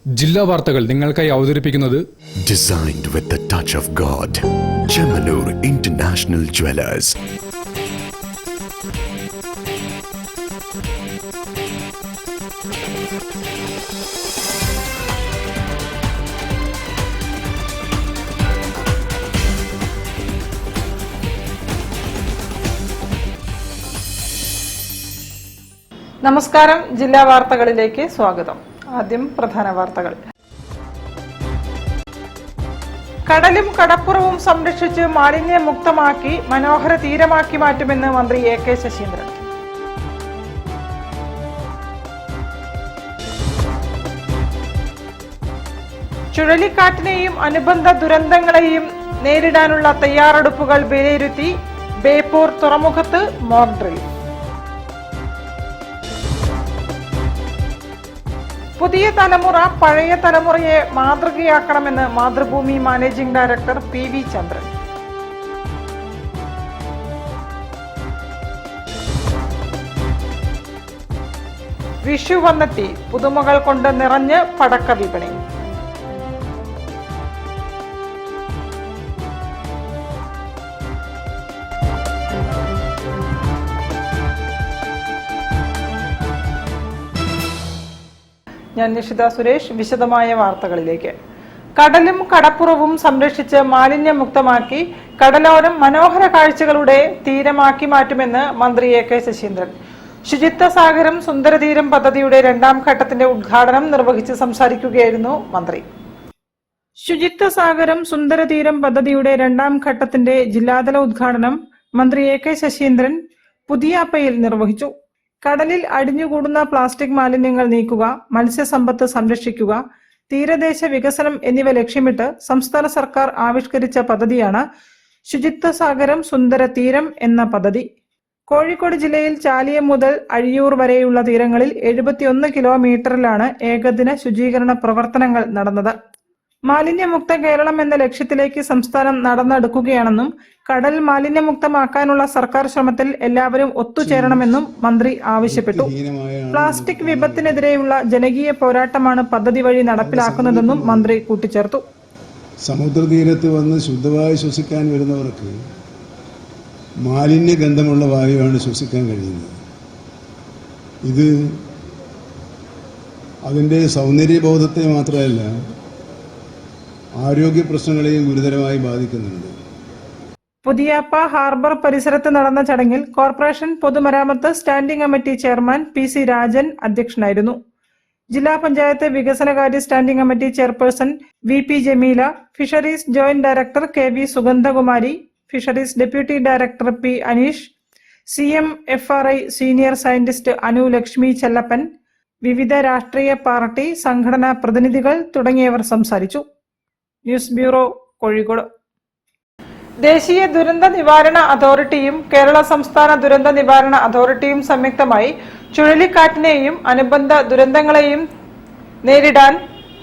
ജില്ലാ വാർത്തകൾ നിങ്ങൾക്കായി അവതരിപ്പിക്കുന്നത് Designed with the touch of God. Chemanur International Jewelers. നമസ്കാരം. ജില്ലാ വാർത്തകളിലേക്ക് സ്വാഗതം. ആദ്യം പ്രധാന വാർത്തകൾ. കടലും കടപ്പുറവും സംരക്ഷിച്ച് മാലിന്യമുക്തമാക്കി മനോഹര തീരമാക്കി മാറ്റുമെന്ന് മന്ത്രി AK ശശീന്ദ്രൻ. ചുഴലിക്കാറ്റിനെയും അനുബന്ധ ദുരന്തങ്ങളെയും നേരിടാനുള്ള തയ്യാറെടുപ്പുകൾ വിലയിരുത്തി ബേപ്പൂർ തുറമുഖത്ത് മോക്ക് ഡ്രിൽ. പുതിയ തലമുറ പഴയ തലമുറയെ മാതൃകയാക്കണമെന്ന് മാതൃഭൂമി മാനേജിംഗ് ഡയറക്ടർ PV ചന്ദ്രൻ. വിഷു വന്നെത്തി, പുതുമകൾ കൊണ്ട് നിറഞ്ഞ് പടക്ക വിപണി. ഞാൻ നിഷിത സുരേഷ്. വിശദമായ വാർത്തകളിലേക്ക്. കടലും കടപ്പുറവും സംരക്ഷിച്ച് മാലിന്യമുക്തമാക്കി കടലോരം മനോഹര കാഴ്ചകളുടെ തീരമാക്കി മാറ്റുമെന്ന് മന്ത്രി AK ശശീന്ദ്രൻ. ശുചിത്വ സാഗരം സുന്ദരതീരം പദ്ധതിയുടെ 2ാം ഘട്ടത്തിന്റെ ഉദ്ഘാടനം നിർവഹിച്ച് സംസാരിക്കുകയായിരുന്നു മന്ത്രി. ശുചിത്വ സാഗരം സുന്ദരതീരം പദ്ധതിയുടെ 2ാം ഘട്ടത്തിന്റെ ജില്ലാതല ഉദ്ഘാടനം മന്ത്രി AK ശശീന്ദ്രൻ പുതിയാപ്പയിൽ നിർവഹിച്ചു. കടലിൽ അടിഞ്ഞുകൂടുന്ന പ്ലാസ്റ്റിക് മാലിന്യങ്ങൾ നീക്കുക, മത്സ്യസമ്പത്ത് സംരക്ഷിക്കുക, തീരദേശ വികസനം എന്നിവ ലക്ഷ്യമിട്ട് സംസ്ഥാന സർക്കാർ ആവിഷ്കരിച്ച പദ്ധതിയാണ് ശുചിത്വ സാഗരം സുന്ദര തീരം എന്ന പദ്ധതി. കോഴിക്കോട് ജില്ലയിൽ ചാലിയം മുതൽ അഴിയൂർ വരെയുള്ള തീരങ്ങളിൽ 71 കിലോമീറ്ററിലാണ് ഏകദിന ശുചീകരണ പ്രവർത്തനങ്ങൾ നടന്നത്. മാലിന്യമുക്ത കേരളം എന്ന ലക്ഷ്യത്തിലേക്ക് സംസ്ഥാനം നടന്നെടുക്കുകയാണെന്നും കടൽ മാലിന്യമുക്തമാക്കാനുള്ള സർക്കാർ ശ്രമത്തിൽ എല്ലാവരും ഒത്തുചേരണമെന്നും മന്ത്രി ആവശ്യപ്പെട്ടു. പ്ലാസ്റ്റിക് വിപത്തിനെതിരെയുള്ള ജനകീയ പോരാട്ടമാണ് പദ്ധതി വഴി നടപ്പിലാക്കുന്നതെന്നും മന്ത്രി കൂട്ടിച്ചേർത്തു. സമുദ്രതീരത്ത് വന്ന് ശുദ്ധവായു ശ്വസിക്കാൻ വരുന്നവർക്ക് മാലിന്യ ഗന്ധമുള്ള വായുവാണ് ശ്വസിക്കാൻ കഴിയുന്നത്. ഇത് അതിൻ്റെ സൗന്ദര്യബോധത്തെ മാത്രമല്ല, ആരോഗ്യ പ്രശ്നങ്ങളെയും ഗുരുതരമായി ബാധിക്കുന്നുണ്ട്. പുതിയാപ്പ ഹാർബർ പരിസരത്ത് നടന്ന ചടങ്ങിൽ കോർപ്പറേഷൻ പൊതുമരാമത്ത് standing committee chairman PC Rajan അധ്യക്ഷനായിരുന്നു. ജില്ലാ പഞ്ചായത്ത് വികസനകാര്യ standing committee chairperson VP Jameela, fisheries joint director KV Sugandhakumari, fisheries deputy director P Aneesh, CMFRI senior scientist Anu Lakshmi Chellappan, വിവിധ രാഷ്ട്രീയ പാർട്ടി സംഘടനാ പ്രതിനിധികൾ തുടങ്ങിയവർ സംസാരിച്ചു. News bureau, Kozhikode. ദേശീയ ദുരന്ത നിവാരണ അതോറിറ്റിയും കേരള സംസ്ഥാന ദുരന്ത നിവാരണ അതോറിറ്റിയും സംയുക്തമായി ചുഴലിക്കാറ്റിനെയും അനുബന്ധ ദുരന്തങ്ങളെയും നേരിടാൻ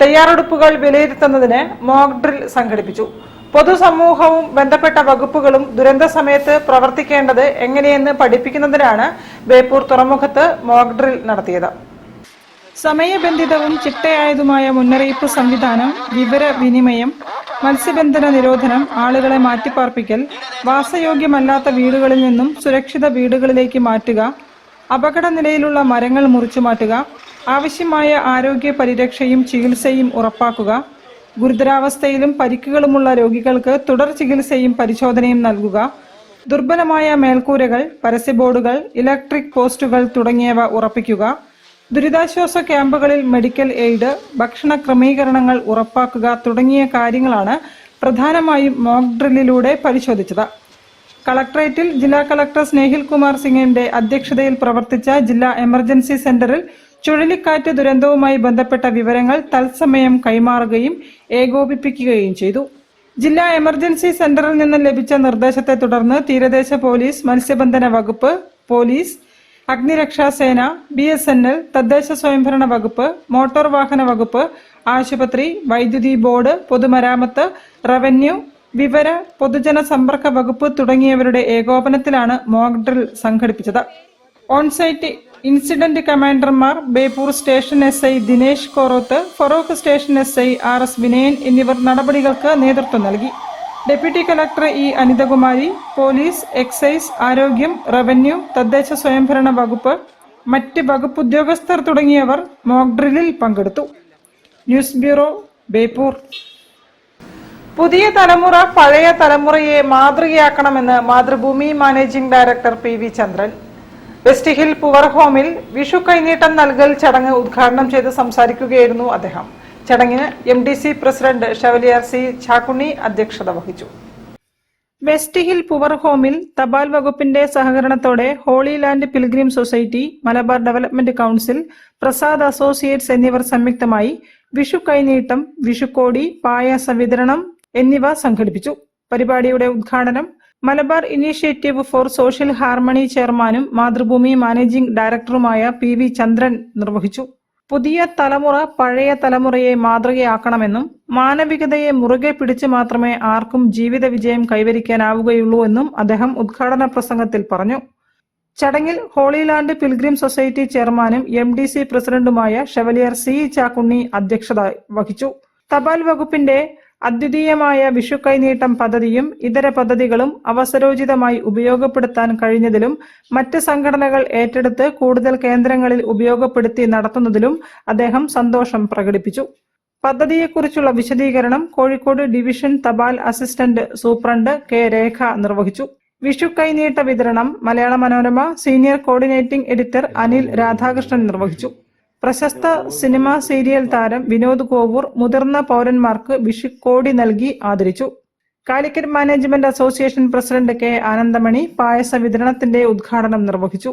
തയ്യാറെടുപ്പുകൾ വിലയിരുത്തുന്നതിന് മോക്ക് ഡ്രിൽ സംഘടിപ്പിച്ചു. പൊതുസമൂഹവും ബന്ധപ്പെട്ട വകുപ്പുകളും ദുരന്ത സമയത്ത് പ്രവർത്തിക്കേണ്ടത് എങ്ങനെയെന്ന് പഠിപ്പിക്കുന്നതിനാണ് ബേപ്പൂർ തുറമുഖത്ത് മോക്ക് ഡ്രിൽ നടത്തിയത്. സമയബന്ധിതവും ചിട്ടയായതുമായ മുന്നറിയിപ്പ് സംവിധാനം, വിവരവിനിമയം, മത്സ്യബന്ധന നിരോധനം, ആളുകളെ മാറ്റിപ്പാർപ്പിക്കൽ, വാസയോഗ്യമല്ലാത്ത വീടുകളിൽ നിന്നും സുരക്ഷിത വീടുകളിലേക്ക് മാറ്റുക, അപകട നിലയിലുള്ള മരങ്ങൾ മുറിച്ചു മാറ്റുക, ആവശ്യമായ ആരോഗ്യ പരിരക്ഷയും ചികിത്സയും ഉറപ്പാക്കുക, ഗുരുതരാവസ്ഥയിലും പരിക്കുകളുമുള്ള രോഗികൾക്ക് തുടർ ചികിത്സയും പരിശോധനയും നൽകുക, ദുർബലമായ മേൽക്കൂരകൾ, പരസ്യബോർഡുകൾ, ഇലക്ട്രിക് പോസ്റ്റുകൾ തുടങ്ങിയവ ഉറപ്പിക്കുക, ദുരിതാശ്വാസ ക്യാമ്പുകളിൽ മെഡിക്കൽ എയ്ഡ്, ഭക്ഷണ ക്രമീകരണങ്ങൾ ഉറപ്പാക്കുക തുടങ്ങിയ കാര്യങ്ങളാണ് പ്രധാനമായും മോക്ക് ഡ്രില്ലിലൂടെ പരിശോധിച്ചത്. കളക്ടറേറ്റിൽ ജില്ലാ കളക്ടർ സ്നേഹിൽ കുമാർ സിംഗിന്റെ അധ്യക്ഷതയിൽ പ്രവർത്തിച്ച ജില്ലാ എമർജൻസി സെന്ററിൽ ചുഴലിക്കാറ്റ് ദുരന്തവുമായി ബന്ധപ്പെട്ട വിവരങ്ങൾ തത്സമയം കൈമാറുകയും ഏകോപിപ്പിക്കുകയും ചെയ്തു. ജില്ലാ എമർജൻസി സെന്ററിൽ നിന്ന് ലഭിച്ച നിർദ്ദേശത്തെ തുടർന്ന് തീരദേശ പോലീസ്, മത്സ്യബന്ധന വകുപ്പ്, പോലീസ്, അഗ്നിരക്ഷാസേന, BSNL, തദ്ദേശ സ്വയംഭരണ വകുപ്പ്, മോട്ടോർ വാഹന വകുപ്പ്, ആശുപത്രി, വൈദ്യുതി ബോർഡ്, പൊതുമരാമത്ത്, റവന്യൂ, വിവര പൊതുജന സമ്പർക്ക വകുപ്പ് തുടങ്ങിയവരുടെ ഏകോപനത്തിലാണ് മോക്ക് ഡ്രിൽ സംഘടിപ്പിച്ചത്. ഓൺസൈറ്റ് ഇൻസിഡന്റ് കമാൻഡർമാർ Beypore station SI Dinesh Koroth, Feroke station SI RS Vinayan എന്നിവർ നടപടികൾക്ക് നേതൃത്വം നൽകി. Deputy collector Anithakumari, police, excise, ആരോഗ്യം, റവന്യൂ, തദ്ദേശ സ്വയംഭരണ വകുപ്പ്, മറ്റ് വകുപ്പ് ഉദ്യോഗസ്ഥർ തുടങ്ങിയവർ മോക്ക് ഡ്രില്ലിൽ പങ്കെടുത്തു. News bureau, Beypore. പുതിയ തലമുറ പഴയ തലമുറയെ മാതൃകയാക്കണമെന്ന് മാതൃഭൂമി മാനേജിംഗ് ഡയറക്ടർ PV ചന്ദ്രൻ വെസ്റ്റ് ഹിൽ പുവർ ഹോമിൽ വിഷു കൈനീട്ടം നൽകൽ ചടങ്ങ് ഉദ്ഘാടനം ചെയ്ത് സംസാരിക്കുകയായിരുന്നു അദ്ദേഹം. ചടങ്ങിന് MDC president chevalier C Chakkunni അധ്യക്ഷത വഹിച്ചു. വെസ്റ്റ് ഹിൽ പുവർ ഹോമിൽ തപാൽ വകുപ്പിന്റെ സഹകരണത്തോടെ holy land pilgrim society, Malabar development council, Prasad associates എന്നിവർ സംയുക്തമായി വിഷു കൈനീട്ടം, വിഷുക്കോടി, പായസ വിതരണം എന്നിവ സംഘടിപ്പിച്ചു. പരിപാടിയുടെ ഉദ്ഘാടനം Malabar initiative four social harmony ചെയർമാനും മാതൃഭൂമി മാനേജിംഗ് ഡയറക്ടറുമായ PV ചന്ദ്രൻ നിർവഹിച്ചു. പുതിയ തലമുറ പഴയ തലമുറയെ മാതൃകയാക്കണമെന്നും മാനവികതയെ മുറുകെ പിടിച്ച് മാത്രമേ ആർക്കും ജീവിത വിജയം കൈവരിക്കാനാവുകയുള്ളൂ എന്നും അദ്ദേഹം ഉദ്ഘാടന പ്രസംഗത്തിൽ പറഞ്ഞു. ചടങ്ങിൽ ഹോളി ലാൻഡ് പിൽഗ്രിം സൊസൈറ്റി ചെയർമാനും MDC പ്രസിഡന്റുമായ ഷവലിയർ C ചാക്കുണ്ണി അധ്യക്ഷത വഹിച്ചു. തപാൽ വകുപ്പിന്റെ അദ്വിതീയമായ വിഷു കൈനീട്ടം പദ്ധതിയും ഇതര പദ്ധതികളും അവസരോചിതമായി ഉപയോഗപ്പെടുത്താൻ കഴിഞ്ഞതിലും മറ്റ് സംഘടനകൾ ഏറ്റെടുത്ത് കൂടുതൽ കേന്ദ്രങ്ങളിൽ ഉപയോഗപ്പെടുത്തി നടത്തുന്നതിലും അദ്ദേഹം സന്തോഷം പ്രകടിപ്പിച്ചു. പദ്ധതിയെക്കുറിച്ചുള്ള വിശദീകരണം കോഴിക്കോട് ഡിവിഷൻ തപാൽ അസിസ്റ്റന്റ് സൂപ്രണ്ട് K രേഖ നിർവഹിച്ചു. വിഷു കൈനീട്ട വിതരണം Malayala Manorama senior coordinating editor Anil Radhakrishnan നിർവഹിച്ചു. പ്രശസ്ത സിനിമാ സീരിയൽ താരം വിനോദ് കോവൂർ മുതിർന്ന പൗരന്മാർക്ക് വിഷുക്കോടി നൽകി ആദരിച്ചു. Calicut management association president K Anandamani പായസ വിതരണത്തിന്റെ ഉദ്ഘാടനം നിർവഹിച്ചു.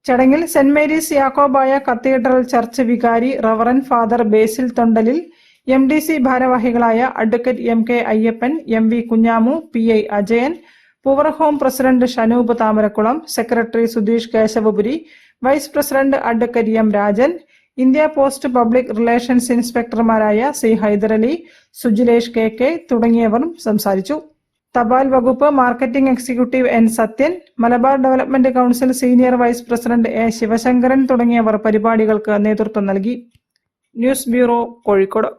ചടങ്ങിൽ saint Mary's Yakobaya cathedral church വികാരി reverend father Basil Thondalil, MDC ഭാരവാഹികളായ advocate MK Ayyappan, MV Kunjamu, PI Ajayan, poor home president Shanoop Thamarakulam, secretary Sudheesh Keshavapuri, vice president advocate M Rajan, India post public relations ഇൻസ്പെക്ടർമാരായ C ഹൈദരലി, സുജിലേഷ് KK തുടങ്ങിയവർ സംസാരിച്ചു. തപാൽ വകുപ്പ് marketing executive N Sathyan, Malabar development council senior vice president A Sivasankaran തുടങ്ങിയവർ പരിപാടികൾക്ക് നേതൃത്വം നൽകി. News bureau, Kozhikode.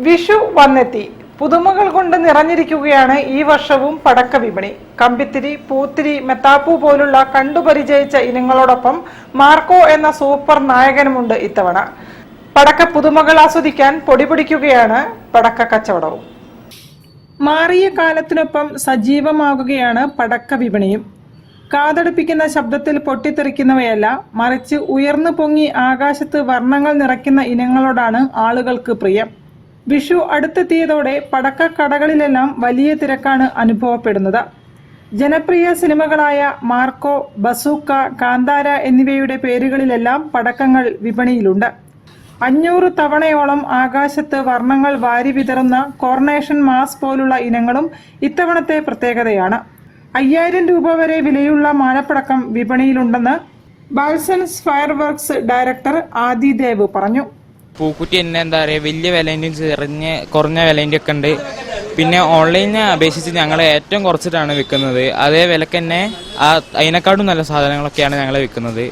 വിഷു വന്നെത്തി. പുതുമകൾ കൊണ്ട് നിറഞ്ഞിരിക്കുകയാണ് ഈ വർഷവും പടക്ക വിപണി. കമ്പിത്തിരി, പൂത്തിരി, മെത്താപ്പൂ പോലുള്ള കണ്ടുപരിചയിച്ച ഇനങ്ങളോടൊപ്പം മാർക്കോ എന്ന സൂപ്പർ നായകനുമുണ്ട് ഇത്തവണ. പടക്ക പുതുമകൾ ആസ്വദിക്കാൻ പൊടിപിടിക്കുകയാണ് പടക്ക കച്ചവടവും. മാറിയ കാലത്തിനൊപ്പം സജീവമാകുകയാണ് പടക്ക വിപണിയും. കാതടുപ്പിക്കുന്ന ശബ്ദത്തിൽ പൊട്ടിത്തെറിക്കുന്നവയല്ല, മറിച്ച് ഉയർന്നു പൊങ്ങി ആകാശത്ത് വർണ്ണങ്ങൾ നിറയ്ക്കുന്ന ഇനങ്ങളോടാണ് ആളുകൾക്ക് പ്രിയം. വിഷു അടുത്തെത്തിയതോടെ പടക്ക കടകളിലെല്ലാം വലിയ തിരക്കാണ് അനുഭവപ്പെടുന്നത്. ജനപ്രിയ സിനിമകളായ മാർക്കോ, ബസൂക്ക, കാന്താര എന്നിവയുടെ പേരുകളിലെല്ലാം പടക്കങ്ങൾ വിപണിയിലുണ്ട്. 500 തവണയോളം ആകാശത്ത് വർണ്ണങ്ങൾ വാരി വിതറുന്ന കോർണേഷൻ മാസ് പോലുള്ള ഇനങ്ങളും ഇത്തവണത്തെ പ്രത്യേകതയാണ്. 5000 രൂപ വരെ വിലയുള്ള മാലപ്പടക്കം വിപണിയിലുണ്ടെന്ന് ബാൽസൺസ് ഫയർ വർക്ക്സ് ഡയറക്ടർ ആദിദേവ് പറഞ്ഞു. പൂക്കുറ്റി തന്നെ എന്താ പറയുക, വലിയ വിലേൻ്റെ കുറഞ്ഞ വിലേൻ്റെ ഒക്കെ ഉണ്ട്. പിന്നെ ഓൺലൈനിനെ അപേക്ഷിച്ച് ഞങ്ങൾ ഏറ്റവും കുറച്ചിട്ടാണ് വിൽക്കുന്നത്. അതേ വിലക്ക് തന്നെ അതിനെക്കാളും നല്ല സാധനങ്ങളൊക്കെയാണ് ഞങ്ങൾ വിൽക്കുന്നത്.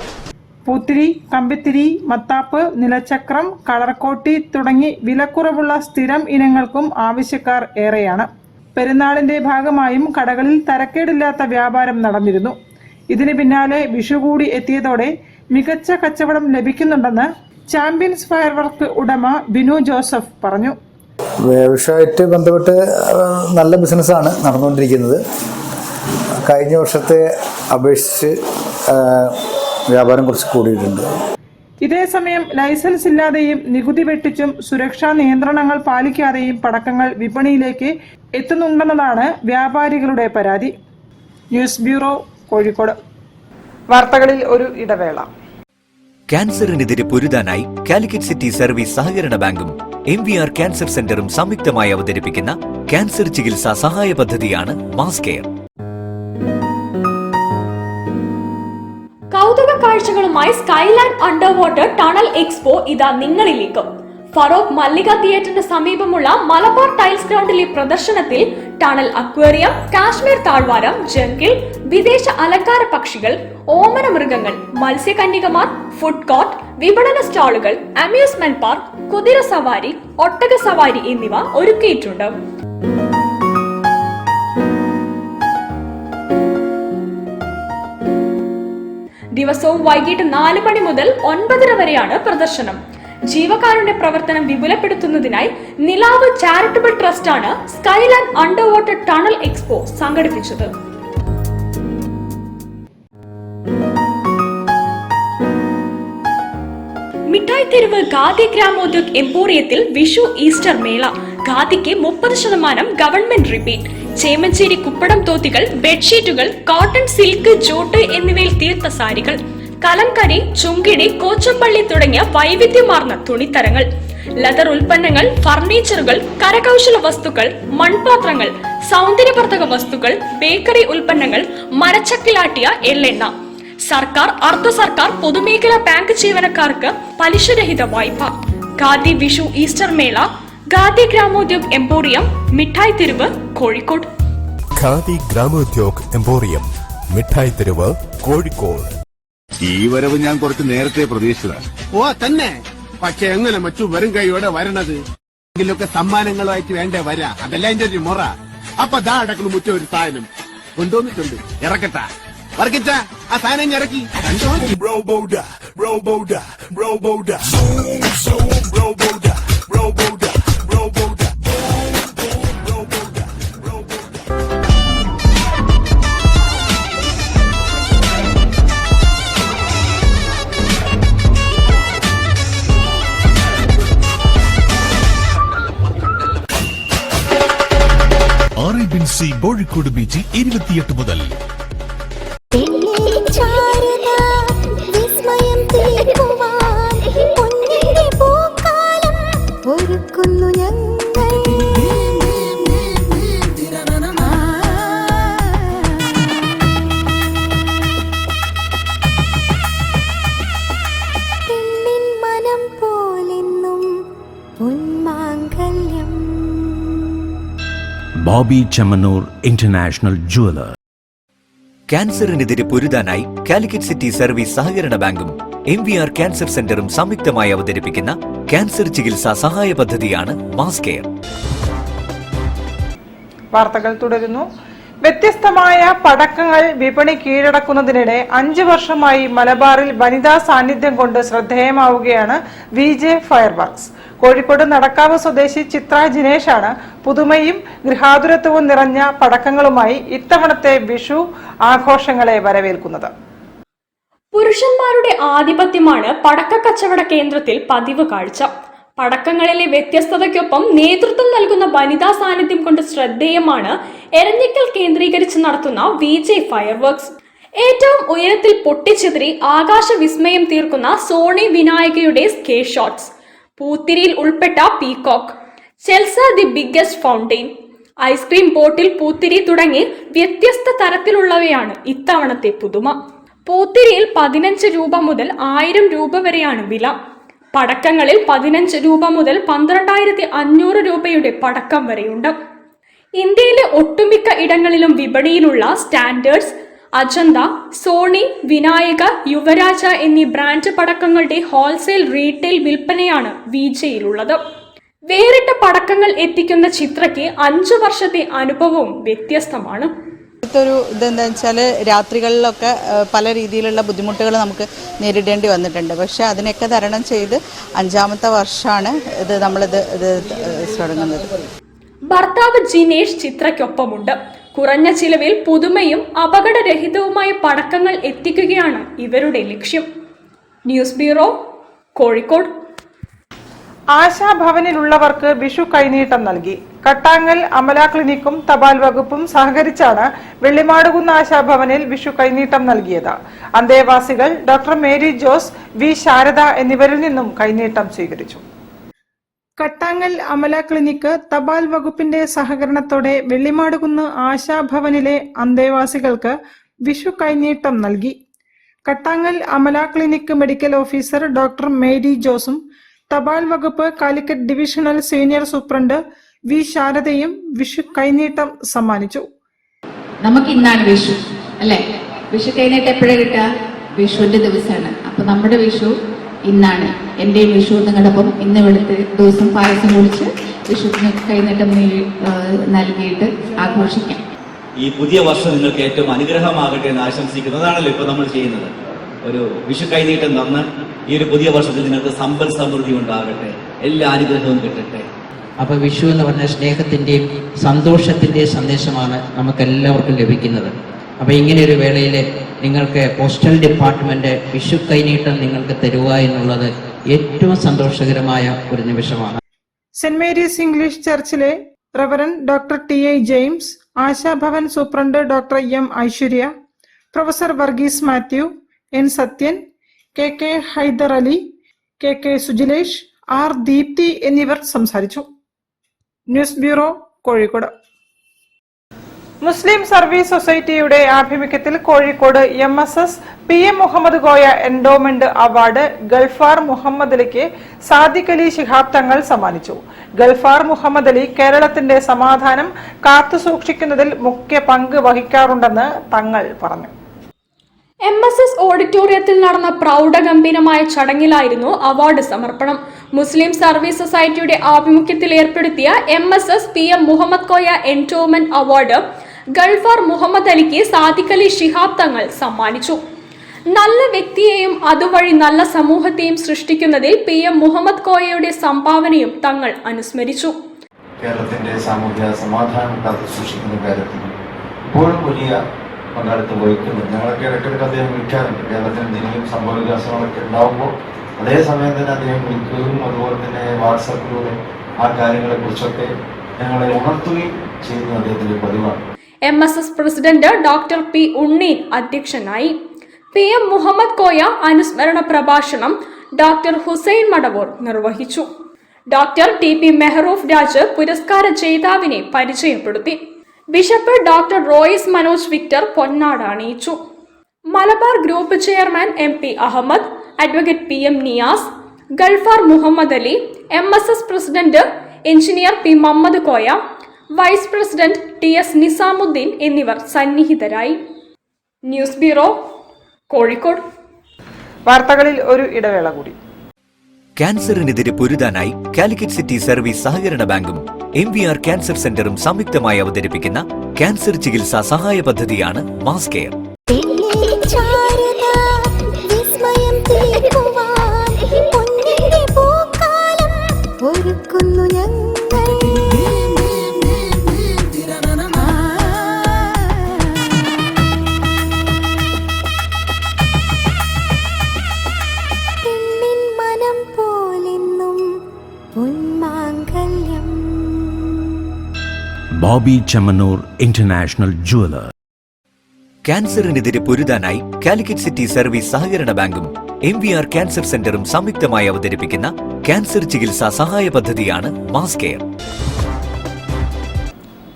പൂത്തിരി, കമ്പിത്തിരി, മത്താപ്പ്, നിലച്ചക്രം, കളർക്കോട്ടി തുടങ്ങി വിലക്കുറവുള്ള സ്ഥിരം ഇനങ്ങൾക്കും ആവശ്യക്കാർ ഏറെയാണ്. പെരുന്നാളിന്റെ ഭാഗമായും കടകളിൽ തരക്കേടില്ലാത്ത വ്യാപാരം നടന്നിരുന്നു. ഇതിന് പിന്നാലെ വിഷു കൂടി എത്തിയതോടെ മികച്ച കച്ചവടം ലഭിക്കുന്നുണ്ടെന്ന് ചാമ്പ്യൻസ് ഫയർ വർക്ക് ഉടമ ബിനു ജോസഫ് പറഞ്ഞു. വിഷുവായിട്ട് ബന്ധപ്പെട്ട് നല്ല ബിസിനസ്സാണ് നടന്നുകൊണ്ടിരിക്കുന്നത്. കഴിഞ്ഞ വർഷത്തെ അപേക്ഷിച്ച് വ്യാപാരം കുറച്ച് കൂടിയിട്ടുണ്ട്. ഇതേസമയം ലൈസൻസ് ഇല്ലാതെയും നികുതി വെട്ടിച്ചും സുരക്ഷാ നിയന്ത്രണങ്ങൾ പാലിക്കാതെയും പടക്കങ്ങൾ വിപണിയിലേക്ക് എത്തുന്നുണ്ടെന്നതാണ് വ്യാപാരികളുടെ പരാതി. News bureau, Kozhikode. വാർത്തകളിൽ ഒരു ഇടവേള. ക്യാൻസറിനെതിരെ പൊരുതാനായി കാലിക്കറ്റ് സിറ്റി സർവീസ് സഹകരണ ബാങ്കും MVR ക്യാൻസർ സെന്ററും സംയുക്തമായി അവതരിപ്പിക്കുന്ന ക്യാൻസർ ചികിത്സാ സഹായ പദ്ധതിയാണ് മാസ് കെയർ. കൗതുക കാഴ്ചകളുമായി Skyland under water tunnel expo ഇതാ നിങ്ങളിലേക്കും. ഫറോക്ക് മല്ലിക തിയേറ്ററിന് സമീപമുള്ള മലബാർ ടൈൽസ് ഗ്രൗണ്ടിലെ പ്രദർശനത്തിൽ ടണൽ അക്വേറിയം, കാശ്മീർ താഴ്വാരം, ജംഗിൾ, വിദേശ അലങ്കാര പക്ഷികൾ, ഓമന മൃഗങ്ങൾ, മത്സ്യകന്യകമാർ, ഫുഡ് കോർട്ട്, വിപണന സ്റ്റാളുകൾ, അമ്യൂസ്മെന്റ് പാർക്ക്, കുതിര സവാരി, ഒട്ടക സവാരി എന്നിവ ഒരുക്കിയിട്ടുണ്ട്. ദിവസവും വൈകിട്ട് 4 മണി മുതൽ 9:30 വരെയാണ് പ്രദർശനം. ജീവകാരുണ്യ പ്രവർത്തനം വിപുലപ്പെടുത്തുന്നതിനായി നിലാവ് ചാരിറ്റബിൾ ട്രസ്റ്റ് ആണ് Skyland under water tunnel expo സംഘടിപ്പിച്ചത്. മിഠായി തെരുവ് ഖാദി ഗ്രാമോദ്योग എംപോറിയത്തിൽ വിഷു ഈസ്റ്റർ മേള. ഖാദിക്ക് 30% ഗവൺമെന്റ് റിബേറ്റ്. ചേമഞ്ചേരി കുപ്പടം തോത്തികൾ, ബെഡ്ഷീറ്റുകൾ, കോട്ടൺ, സിൽക്ക്, ജോട്ട് എന്നിവയിൽ തീർത്ത സാരികൾ, കലംകരി, ചുങ്കിടി, കോച്ചമ്പള്ളി തുടങ്ങിയ വൈവിധ്യമാർന്ന തുണിത്തരങ്ങൾ, ലെതർ ഉൽപ്പന്നങ്ങൾ, ഫർണിച്ചറുകൾ, കരകൗശല വസ്തുക്കൾ, മൺപാത്രങ്ങൾ, സൗന്ദര്യവർദ്ധക വസ്തുക്കൾ, ബേക്കറി ഉൽപ്പന്നങ്ങൾ, മരച്ചക്കിലാട്ടിയ എള്ളെണ്ണ, സർക്കാർ, അർദ്ധ സർക്കാർ, പൊതുമേഖലാ ബാങ്ക് ജീവനക്കാർക്ക് പലിശരഹിത വായ്പ. ഖാദി വിഷു ഈസ്റ്റർ മേള, ഖാദി ഗ്രാമോദ്योग എംപോറിയം, മിഠായി തെരുവ്, കോഴിക്കോട്. ഖാദി ഗ്രാമോദ്योग എംപോറിയം, മിഠായി തെരുവ്, കോഴിക്കോട്. ഈ വരവ് ഞാൻ കുറച്ച് നേരത്തെ പ്രതീക്ഷിച്ചതാണ്. ഓ തന്നെ, പക്ഷെ എങ്ങനെ മറ്റു വരും കൈയോടെ വരണത്? ഇതിലൊക്കെ സമ്മാനങ്ങളുമായിട്ട് വേണ്ടേ വരാ? അതല്ല എന്റെ ഒരു മുറ. അപ്പൊ ദാ അടക്കണു മുറ്റ ഒരു സാധനം കൊണ്ടുവന്നിട്ടുണ്ട്. ഇറക്കട്ടാ വർക്കിച്ച ആ സാധനം ഇറക്കി. കോഴിക്കോട് ബീച്ചിൽ 28 മുതൽ. Bobby Chemmanur international jeweller. ക്യാൻസറിനെതിരെ പൊരുതാനായി കാലിക്കറ്റ് സിറ്റി സർവീസ് സഹകരണ ബാങ്കും MVR ക്യാൻസർ സെന്ററും സംയുക്തമായി അവതരിപ്പിക്കുന്ന ക്യാൻസർ ചികിത്സാ സഹായ പദ്ധതിയാണ് മാസ് കെയർ. വാർത്തകൾ തുടരുന്നു. വ്യത്യസ്തമായ പടക്കങ്ങൾ വിപണി കീഴടക്കുന്നതിനിടെ 5 വർഷമായി മലബാറിൽ വനിതാ സാന്നിധ്യം കൊണ്ട് ശ്രദ്ധേയമാവുകയാണ് VJ ഫയർവർക്സ്. കോഴിക്കോട് നടക്കാവ് സ്വദേശി ചിത്ര ജിനേഷാണ് പുതുമയും ഗൃഹാതുരത്വവും നിറഞ്ഞ പടക്കങ്ങളുമായി ഇത്തവണത്തെ വിഷു ആഘോഷങ്ങളെ വരവേൽക്കുന്നത്. പുരുഷന്മാരുടെ ആധിപത്യമാണ് പടക്ക കച്ചവട കേന്ദ്രത്തിൽ പതിവ് കാഴ്ച. പടക്കങ്ങളിലെ വ്യത്യസ്തതയ്ക്കൊപ്പം നേതൃത്വം നൽകുന്ന വനിതാ സാന്നിധ്യം കൊണ്ട് ശ്രദ്ധേയമാണ് എരഞ്ഞിക്കൽ കേന്ദ്രീകരിച്ച് നടത്തുന്ന VJ ഫയർവർക്സ്. ഏറ്റവും ഉയരത്തിൽ പൊട്ടിച്ചിതറി ആകാശ വിസ്മയം തീർക്കുന്ന സോണി വിനായകയുടെ സ്കേ ഷോട്ട്സ്, പൂത്തിരിയിൽ ഉൾപ്പെട്ട peacock, Chelsea the biggest fountain, ice cream bottle പൂത്തിരി തുടങ്ങി വ്യത്യസ്ത തരത്തിലുള്ളവയാണ് ഇത്തവണത്തെ പുതുമ. പൂത്തിരിയിൽ 15 രൂപ മുതൽ 1000 രൂപ വരെയാണ് വില. പടക്കങ്ങളിൽ 15 രൂപ മുതൽ 12,500 രൂപയുടെ പടക്കം വരെയുണ്ട്. ഇന്ത്യയിലെ ഒട്ടുമിക്ക ഇടങ്ങളിലും വിപണിയിലുള്ള സ്റ്റാൻഡേർഡ്സ്, അജന്ത, സോണി, വിനായക, യുവരാജ എന്നീ ബ്രാൻഡ് പടക്കങ്ങളുടെ ഹോൾസെയിൽ റീറ്റെയിൽ വിൽപ്പനയാണ് VJയിലുള്ളത്. വേറിട്ട പടക്കങ്ങൾ എത്തിക്കുന്ന ചിത്രയ്ക്ക് 5 വർഷത്തെ അനുഭവവും വ്യത്യസ്തമാണ്. ഒരു ഇതെന്താ വെച്ചാൽ രാത്രികളിലൊക്കെ പല രീതിയിലുള്ള ബുദ്ധിമുട്ടുകൾ നമുക്ക് നേരിടേണ്ടി വന്നിട്ടുണ്ട്. പക്ഷെ അതിനൊക്കെ തരണം ചെയ്ത് 5ാമത്തെ വർഷമാണ് നമ്മളിത് തുടങ്ങുന്നത്. ഭർത്താവ് ജിനേഷ് ചിത്രയ്ക്കൊപ്പമുണ്ട്. കുറഞ്ഞ ചിലവിൽ പുതുമയും അപകടരഹിതവുമായ പടക്കങ്ങൾ എത്തിക്കുകയാണ് ഇവരുടെ ലക്ഷ്യം. News bureau, Kozhikode. ആശാഭവനിലുള്ളവർക്ക് വിഷു കൈനീട്ടം നൽകി. കട്ടാങ്ങൽ അമല ക്ലിനിക്കും തപാൽ വകുപ്പും സഹകരിച്ചാണ് വെള്ളിമാടുകുന്ന് ആശാഭവനിൽ വിഷു കൈനീട്ടം നൽകിയത്. അന്തേവാസികൾ doctor Mary Jose, V Sharada എന്നിവരിൽ നിന്നും കൈനീട്ടം സ്വീകരിച്ചു. കട്ടാങ്ങൽ അമല ക്ലിനിക്ക് തപാൽ വകുപ്പിന്റെ സഹകരണത്തോടെ വെള്ളിമാടുകുന്ന് ആശാഭവനിലെ അന്തേവാസികൾക്ക് വിഷു കൈനീട്ടം നൽകി. Kattangal Amala clinic medical officer doctor Mary ജോസും തപാൽ വകുപ്പ് Calicut divisional senior superintendent V ശാരദയും വിഷു കൈനീട്ടം സമ്മാനിച്ചു. നമുക്ക് ഇന്നാണ് വിഷു അല്ലെ? വിഷു കൈനീട്ടം എപ്പോഴാണ് കിട്ടുക? വിഷുവിന്റെ ദിവസമാണ്. അപ്പൊ നമ്മുടെ വിഷു ഇന്നാണ്. എന്റെയും വിഷു നിങ്ങളൊപ്പം ഇന്ന് വെളുത്ത് ദിവസം പായസം കുടിച്ച് വിഷുവിന് കൈനീട്ടം നൽകിയിട്ട് ആഘോഷിക്കാം. ഈ പുതിയ വർഷം നിങ്ങൾക്ക് ഏറ്റവും അനുഗ്രഹമാകട്ടെ എന്ന് ആശംസിക്കുന്നതാണല്ലോ ഇപ്പൊ നമ്മൾ ചെയ്യുന്നത്. ഒരു വിഷു കൈനീട്ടം തന്ന് ഈ ഒരു പുതിയ വർഷത്തിൽ നിങ്ങൾക്ക് സമ്പൽ സമൃദ്ധി ഉണ്ടാകട്ടെ, എല്ലാ അനുഗ്രഹവും കിട്ടട്ടെ. അപ്പോൾ വിഷു എന്ന് പറഞ്ഞ സ്നേഹത്തിൻ്റെയും സന്തോഷത്തിൻ്റെയും സന്ദേശമാണ് നമുക്ക് എല്ലാവർക്കും ലഭിക്കുന്നത്. അപ്പോൾ ഇങ്ങനെ ഒരു വേളയിൽ നിങ്ങൾക്ക് പോസ്റ്റൽ ഡിപ്പാർട്ട്മെന്റ് വിഷു കൈനീട്ടം നിങ്ങൾക്ക് തരുക എന്നുള്ളത് ഏറ്റവും സന്തോഷകരമായ ഒരു നിമിഷമാണ്. സെന്റ് മേരീസ് ഇംഗ്ലീഷ് ചർച്ചിലെ reverend doctor T I. James, Ashabhavan superintendent doctor M. Aishwarya, professor Varghese Mathew, N. Sathyan, K. Haidar Ali, K. Sujilesh, R. Deepthi എന്നിവർ സംസാരിച്ചു. News bureau, Kozhikode. Muslim service സൊസൈറ്റിയുടെ ആഭിമുഖ്യത്തിൽ Kozhikode MSS PM Muhammad Koya endowment award Gulfar Muhammad അലിക്ക് സാദിഖ് അലി ശിഹാബ് തങ്ങൾ സമ്മാനിച്ചു. ഗൾഫാർ മുഹമ്മദ് അലി കേരളത്തിന്റെ സമാധാനം കാത്തുസൂക്ഷിക്കുന്നതിൽ മുഖ്യ പങ്ക് വഹിക്കാറുണ്ടെന്ന് തങ്ങൾ പറഞ്ഞു. MSS ഓഡിറ്റോറിയത്തിൽ നടന്ന പ്രൗഢഗംഭീരമായ ചടങ്ങിലായിരുന്നു അവാർഡ് സമർപ്പണം. മുസ്ലിം സർവീസ് സൊസൈറ്റിയുടെ ആഭിമുഖ്യത്തിൽ ഏർപ്പെടുത്തിയ MSS PM Muhammad Koya endowment award Gulfar Muhammad അലിക്ക് സാദിഖ് അലി ശിഹാബ് തങ്ങൾ സമ്മാനിച്ചു. നല്ല വ്യക്തിയെയും അതുവഴി നല്ല സമൂഹത്തെയും സൃഷ്ടിക്കുന്നതിൽ PM മുഹമ്മദ് കോയയുടെ സംഭാവനയും തങ്ങൾ അനുസ്മരിച്ചു. കേരളത്തിന്റെ സാമൂഹ്യ സമാധാനം കാത്തുസൂക്ഷിക്കുന്ന കാര്യത്തിൽ ഇപ്പോഴും വലിയ പങ്കാളിത്തം വഹിക്കുന്നു. ഞങ്ങളൊക്കെ ഇടയ്ക്കിടയ്ക്ക് അദ്ദേഹം വിളിക്കാറുണ്ട്. കേരളത്തിൽ എന്തെങ്കിലും സംഭവ വികാസങ്ങളൊക്കെ ഉണ്ടാകുമ്പോൾ അതേസമയം തന്നെ അദ്ദേഹം വിളിക്കുകയും അതുപോലെ തന്നെ വാട്സാപ്പിലൂടെ ആ കാര്യങ്ങളെക്കുറിച്ചൊക്കെ ഞങ്ങളെ ഉണർത്തുകയും ചെയ്യുന്ന അദ്ദേഹത്തിന്റെ പതിവാണ്. MSS president doctor P. Unneen അധ്യക്ഷനായി. PM മുഹമ്മദ് കോയ അനുസ്മരണ പ്രഭാഷണം ഡോക്ടർ ഹുസൈൻ മടവൂർ നിർവഹിച്ചു. ഡോക്ടർ TP മെഹറൂഫ് രാജ് പുരസ്കാര ജേതാവിനെ പരിചയപ്പെടുത്തി. Bishop doctor Royce Manoj Victor പൊന്നാട അണിയിച്ചു. Malabar group chairman MP Ahmed, advocate PM Niyas, Gulfar Muhammad Ali, MSS president engineer P. Muhammad Koya, vice president TS Nizamuddin എന്നിവർ സന്നിഹിതരായി. News bureau, Kozhikode. വാർത്തകളിൽ ഒരു ഇടവേള കൂടി. ക്യാൻസറിനെതിരെ പൊരുതാനായി കാലിക്കറ്റ് സിറ്റി സർവീസ് സഹകരണ ബാങ്കും MVR ക്യാൻസർ സെന്ററും സംയുക്തമായി അവതരിപ്പിക്കുന്ന ക്യാൻസർ ചികിത്സാ സഹായ പദ്ധതിയാണ് mass care. Bobby Chemmanur international jeweller. ക്യാൻസറിനെതിരെ പൊരുതാനായി കാലിക്കറ്റ് സിറ്റി സർവീസ് സഹകരണ ബാങ്കും MVR ക്യാൻസർ സെന്ററും സംയുക്തമായി അവതരിപ്പിക്കുന്ന ക്യാൻസർ ചികിത്സാ സഹായ പദ്ധതിയാണ് മാസ് കെയർ.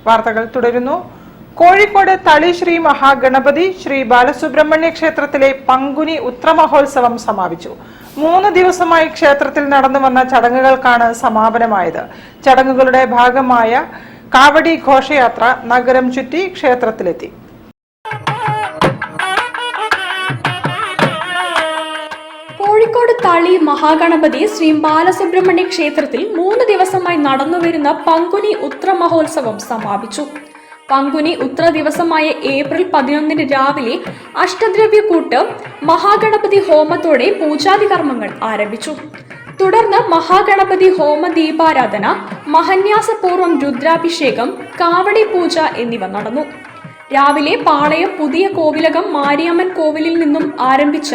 വാർത്തകൾ തുടരുന്നു. കോഴിക്കോട് തളി ശ്രീ മഹാഗണപതി ശ്രീ ബാലസുബ്രഹ്മണ്യ ക്ഷേത്രത്തിലെ പങ്കുനി ഉത്രമഹോത്സവം സമാപിച്ചു. 3 ദിവസമായി ക്ഷേത്രത്തിൽ നടന്നു വന്ന ചടങ്ങുകൾക്കാണ് സമാപനമായത്. ചടങ്ങുകളുടെ ഭാഗമായ കാവടി ഘോഷയാത്ര നഗരം ചുറ്റി ക്ഷേത്രത്തിലെത്തി. കോഴിക്കോട് തളി മഹാഗണപതി ശ്രീ ബാലസുബ്രഹ്മണ്യ ക്ഷേത്രത്തിൽ 3 ദിവസമായി നടന്നുവരുന്ന പങ്കുനി ഉത്ര മഹോത്സവം സമാപിച്ചു. പങ്കുനി ഉത്ര ദിവസമായ ഏപ്രിൽ 11 രാവിലെ അഷ്ടദ്രവ്യക്കൂട്ട് മഹാഗണപതി ഹോമത്തോടെ പൂജാതി കർമ്മങ്ങൾ ആരംഭിച്ചു. തുടർന്ന് മഹാഗണപതി ഹോമ ദീപാരാധന, മഹന്യാസപൂർവം രുദ്രാഭിഷേകം, കാവടി പൂജ എന്നിവ നടന്നു. രാവിലെ പാളയം പുതിയ കോവിലകം മാരിയമ്മൻ കോവിലിൽ നിന്നും ആരംഭിച്ച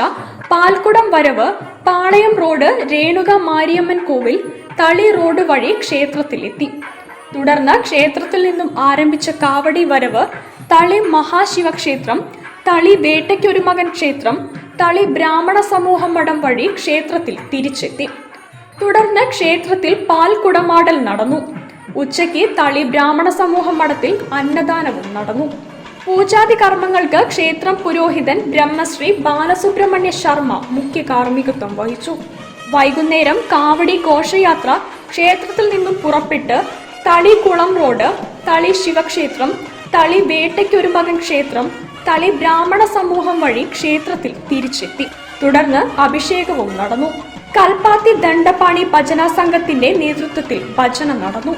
പാൽക്കുടം വരവ് പാളയം റോഡ് രേണുക മാരിയമ്മൻ കോവിൽ തളി റോഡ് വഴി ക്ഷേത്രത്തിലെത്തി. തുടർന്ന് ക്ഷേത്രത്തിൽ നിന്നും ആരംഭിച്ച കാവടി വരവ് തളി മഹാശിവക്ഷേത്രം, തളി വേട്ടയ്ക്കൊരു മകൻ ക്ഷേത്രം, തളി ബ്രാഹ്മണ സമൂഹം മഠം വഴി ക്ഷേത്രത്തിൽ തിരിച്ചെത്തി. തുടർന്ന് ക്ഷേത്രത്തിൽ പാൽക്കുടമാടൽ നടന്നു. ഉച്ചയ്ക്ക് തളി ബ്രാഹ്മണ സമൂഹം മഠത്തിൽ അന്നദാനവും നടന്നു. പൂജാതി കർമ്മങ്ങൾക്ക് ക്ഷേത്രം പുരോഹിതൻ ബ്രഹ്മശ്രീ ബാലസുബ്രഹ്മണ്യ ശർമ്മ മുഖ്യ കാർമ്മികത്വം വഹിച്ചു. വൈകുന്നേരം കാവടി ഘോഷയാത്ര ക്ഷേത്രത്തിൽ നിന്നും പുറപ്പെട്ട് തളികുളം റോഡ്, തളി ശിവക്ഷേത്രം, തളി വേട്ടയ്ക്കൊരു മകൻ ക്ഷേത്രം, തളി ബ്രാഹ്മണ സമൂഹം വഴി ക്ഷേത്രത്തിൽ തിരിച്ചെത്തി. തുടർന്ന് അഭിഷേകവും നടന്നു. കൽപ്പാത്തി ദണ്ഡപാണി ഭജന സംഘത്തിന്റെ നേതൃത്വത്തിൽ ഭജന നടന്നു.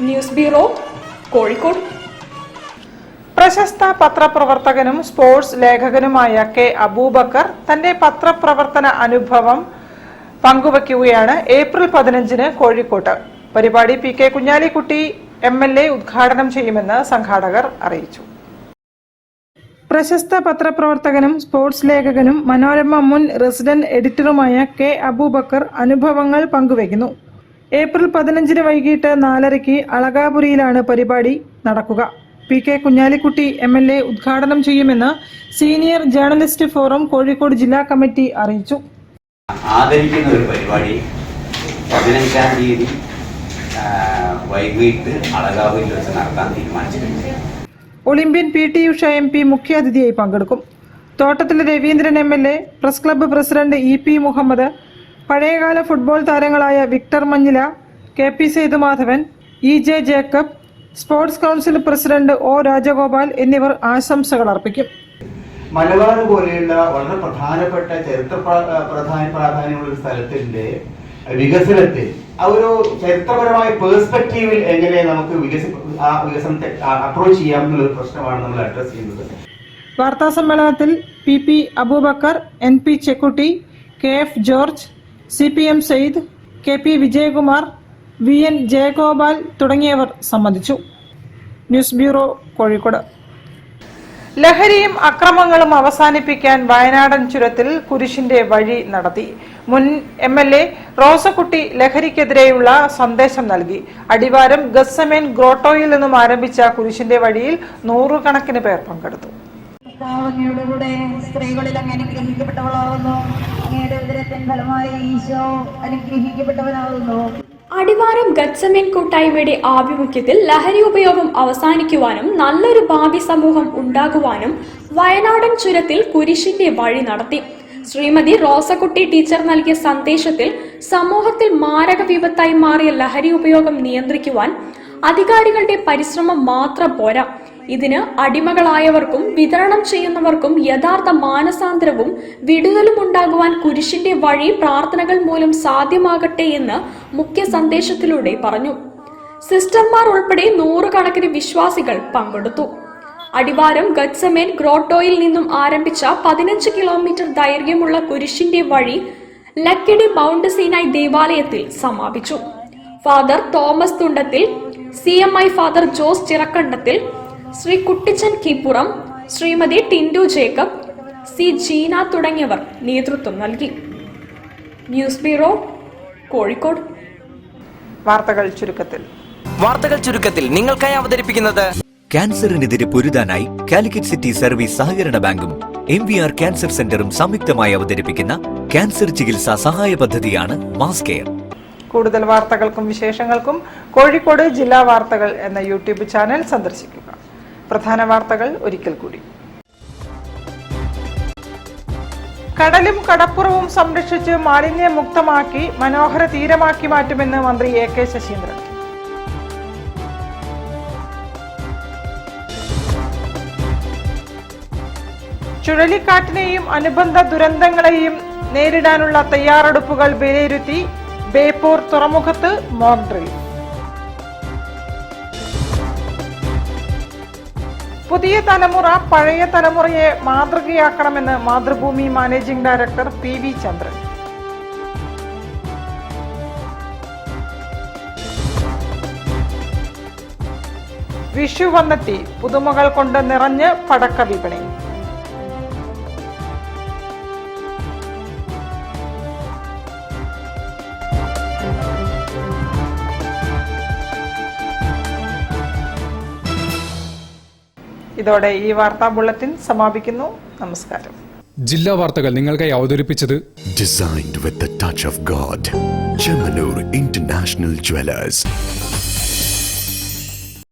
News bureau, Kozhikode. പ്രശസ്ത പത്രപ്രവർത്തകനും സ്പോർട്സ് ലേഖകനുമായ കെ അബൂബക്കർ തന്റെ പത്രപ്രവർത്തന അനുഭവം പങ്കുവയ്ക്കുകയാണ് ഏപ്രിൽ 15-ന് കോഴിക്കോട്ട്. പരിപാടി പി കെ കുഞ്ഞാലിക്കുട്ടി MLA ഉദ്ഘാടനം ചെയ്യുമെന്ന് സംഘാടകർ അറിയിച്ചു. പ്രശസ്ത പത്രപ്രവർത്തകനും സ്പോർട്സ് ലേഖകനും മനോരമ മുൻ റെസിഡന്റ് എഡിറ്ററുമായ കെ അബൂബക്കർ അനുഭവങ്ങൾ പങ്കുവയ്ക്കുന്നു. ഏപ്രിൽ 15-ന് വൈകിട്ട് 4:30 അളകാപുരിയിലാണ് പരിപാടി നടക്കുക. പി കെ കുഞ്ഞാലിക്കുട്ടി MLA ഉദ്ഘാടനം ചെയ്യുമെന്ന് സീനിയർ ജേർണലിസ്റ്റ് ഫോറം കോഴിക്കോട് ജില്ലാ കമ്മിറ്റി അറിയിച്ചു. ആദരിക്കുന്ന ഒരു പരിപാടി 15-ാം തീയതി വൈകിട്ട് അളകാപുരിയിൽ വെച്ച് നടത്താൻ തീരുമാനിച്ചിട്ടുണ്ട്. ഒളിമ്പ്യൻ PT ഉഷ MP മുഖ്യാതിഥിയായി പങ്കെടുക്കും. Thottathil Raveendran MLA, press club president EP Muhammad, പഴയകാല ഫുട്ബോൾ താരങ്ങളായ Victor Manjila, KP Sethumadhavan, EJ Jacob, sports council president O Rajagopal എന്നിവർ ആശംസകൾ അർപ്പിക്കും. മലബാർ പോലെയുള്ള വളരെ പ്രധാനപ്പെട്ട ചരിത്ര പ്രാധാന്യമുള്ള ഒരു സ്ഥലത്തിന്റെ വികസനത്തിൽ ആ ഒരു ചരിത്രപരമായ പേഴ്സ്പെക്റ്റീവിൽ എങ്ങനെ നമുക്ക് വികസനത്തെ അപ്രോച്ച് ചെയ്യാം എന്നുള്ളൊരു പ്രശ്നമാണ് നമ്മൾ അഡ്രസ് ചെയ്യുന്നത്. വാർത്താ സമ്മേളനത്തിൽ PP Abubakar, NP Chekkutty, KF George, CPM Sayyid, KP Vijayakumar, VN Jayagopal തുടങ്ങിയവർ സംബന്ധിച്ചു. News bureau, Kozhikode. ലഹരിയും അക്രമങ്ങളും അവസാനിപ്പിക്കാൻ വയനാടൻ ചുരത്തിൽ കുരിശിന്റെ വഴി നടത്തി. മുൻ MLA റോസക്കുട്ടി ലഹരിക്കെതിരെയുള്ള സന്ദേശം നൽകി. അടിവാരം ഗസ്സമേൻ ഗ്രോട്ടോയിൽ നിന്നും ആരംഭിച്ച കുരിശിന്റെ വഴിയിൽ 100 കണക്കിന് പേർ പങ്കെടുത്തു. കൂടെ സ്ത്രീകളിൽ അങ്ങ് അനുഗ്രഹിക്കപ്പെട്ടവളാവുന്നു. അങ്ങയുടെ ഉദരത്തിൻ ഫലമായി ഈശോ അനുഗ്രഹിക്കപ്പെട്ടവനാകുന്നു. അടിവാരം ഗത്സമേൻ കൂട്ടായ്മയുടെ ആഭിമുഖ്യത്തിൽ ലഹരി ഉപയോഗം അവസാനിക്കുവാനും നല്ലൊരു ഭാവി സമൂഹം ഉണ്ടാകുവാനും വയനാടൻ ചുരത്തിൽ കുരിശിന്റെ വഴി നടത്തി. ശ്രീമതി റോസക്കുട്ടി ടീച്ചർ നൽകിയ സന്ദേശത്തിൽ സമൂഹത്തിൽ മാരക വിപത്തായി മാറിയ ലഹരി ഉപയോഗം നിയന്ത്രിക്കുവാൻ അധികാരികളുടെ പരിശ്രമം മാത്രം പോരാ, ഇതിന് അടിമകളായവർക്കും വിതരണം ചെയ്യുന്നവർക്കും യഥാർത്ഥ മാനസാന്തരവും വിടുതലും ഉണ്ടാകുവാൻ കുരിശിന്റെ വഴി പ്രാർത്ഥനകൾ മൂലം സാധ്യമാകട്ടെ എന്ന് മുഖ്യ സന്ദേശത്തിലൂടെ പറഞ്ഞു. സിസ്റ്റർമാർ ഉൾപ്പെടെ 100 കണക്കിന് വിശ്വാസികൾ പങ്കെടുത്തു. അടിവാരം ഗത്സമേൻ ഗ്രോട്ടോയിൽ നിന്നും ആരംഭിച്ച 15 കിലോമീറ്റർ ദൈർഘ്യമുള്ള കുരിശിന്റെ വഴി ലക്കിടി മൗണ്ട് സീനായ് ദേവാലയത്തിൽ സമാപിച്ചു. Father Thomas Thundathil, CMI father Jose Chirakandathil, Shri Kuttichan Keeppuram, Shrimati Tindu Jacob, C Jeena തുടങ്ങിയവർ നേതൃത്വം നൽകി. News bureau, Kozhikode. വാർത്തകൾ ചുരുക്കത്തിൽ നിങ്ങൾക്കായി അവതരിപ്പിക്കുന്നത് ക്യാൻസറിനെതിരെ പൊരുതാനായി കാലിക്കറ്റ് സിറ്റി സർവീസ് സഹകരണ ബാങ്കും MVR ക്യാൻസർ സെന്ററും സംയുക്തമായി അവതരിപ്പിക്കുന്ന ക്യാൻസർ ചികിത്സാ സഹായ പദ്ധതിയാണ് മാസ് കെയർ. കൂടുതൽ വാർത്തകൾക്കും വിശേഷങ്ങൾക്കും കോഴിക്കോട് ജില്ലാ വാർത്തകൾ എന്ന YouTube ചാനൽ സന്ദർശിക്കുക. പ്രധാന വാർത്തകൾ ഒരിക്കൽ കൂടി. കടലും കടപ്പുറവും സംരക്ഷിച്ച് മാലിന്യമുക്തമാക്കി മനോഹര തീരമാക്കി മാറ്റുമെന്ന് മന്ത്രി AK ശശീന്ദ്രൻ. ചുഴലിക്കാറ്റിനെയും അനുബന്ധ ദുരന്തങ്ങളെയും നേരിടാനുള്ള തയ്യാറെടുപ്പുകൾ വിലയിരുത്തി ബേപ്പൂർ തുറമുഖത്ത് മോക്ക് ഡ്രിൽ. പുതിയ തലമുറ പഴയ തലമുറയെ മാതൃകയാക്കണമെന്ന് മാതൃഭൂമി മാനേജിംഗ് ഡയറക്ടർ PV ചന്ദ്രൻ. വിഷു വന്നെത്തി, പുതുമകൾ കൊണ്ട് നിറഞ്ഞ് പടക്ക വിപണി. ഇതോടെ ഈ വാർത്താ ബുള്ളറ്റിൻ സമാപിക്കുന്നു. നമസ്കാരം. ജില്ലാ വാർത്തകൾ നിങ്ങൾക്കായി അവതരിപ്പിച്ചത് Designed with the touch of God. Chemanur International Jewelers.